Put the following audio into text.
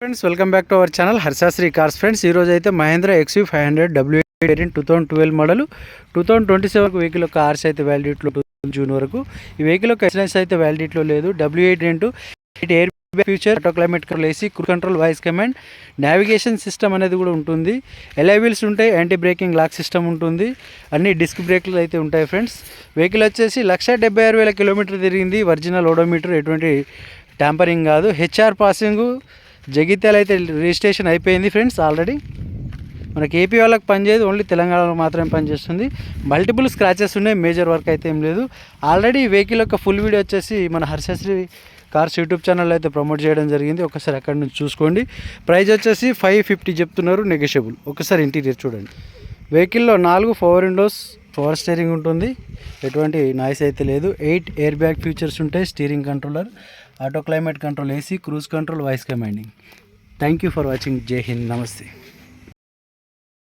Friends welcome back to our channel Harshasri cars. Friends ఈరోజు అయితే Mahindra XV500 W variant 2012 model 2027 vehicle యొక్క ఆర్స్ అయితే వ్యాలిడిటీలో జూన్ వరకు. ఈ వెహికల్ యొక్క ఎక్స్లెన్స్ అయితే వ్యాలిడిటీలో లేదు. W8 air future auto climate control, AC cruise control, voice command, navigation system అనేది కూడా ఉంటుంది. ఎలైవిల్స్ ఉంటాయి, యాంటీ బ్రేకింగ్ లాక్ సిస్టమ్ ఉంటుంది, అన్ని డిస్క్ బ్రేక్లు అయితే ఉంటాయి. ఫ్రెండ్స్ వెహికల్ వచ్చేసి 176,000 కిలోమీటర్ తిరిగింది. ఒరిజినల్ ఓడోమీటర్, ఎటువంటి ట్యాంపరింగ్ కాదు. హెచ్ఆర్ పాసింగ్ జగిత్యాల అయితే రిజిస్ట్రేషన్ అయిపోయింది. ఫ్రెండ్స్ ఆల్రెడీ మనకి ఏపీ వాళ్ళకి పనిచేయదు, ఓన్లీ తెలంగాణలో మాత్రమే పనిచేస్తుంది. మల్టిపుల్ స్క్రాచెస్ ఉన్నాయి, మేజర్ వర్క్ అయితే ఏం లేదు. ఆల్రెడీ ఈ వెహికల్ యొక్క ఫుల్ వీడియో వచ్చేసి మన హర్షశ్రీ కార్స్ యూట్యూబ్ ఛానల్ అయితే ప్రమోట్ చేయడం జరిగింది. ఒకసారి అక్కడి నుంచి చూసుకోండి. ప్రైస్ వచ్చేసి 550 చెప్తున్నారు, నెగోషియబుల్. ఒకసారి ఇంటీరియర్ చూడండి. వెహికల్లో 4 పవర్ విండోస్, పవర్ స్టీరింగ్ ఉంటుంది, ఎటువంటి నాయిస్ అయితే లేదు. 8 ఎయిర్ బ్యాగ్ ఫీచర్స్ ఉంటాయి, steering controller, auto climate control, AC cruise control, voice commanding. Thank you for watching. జై హింద్, నమస్తే.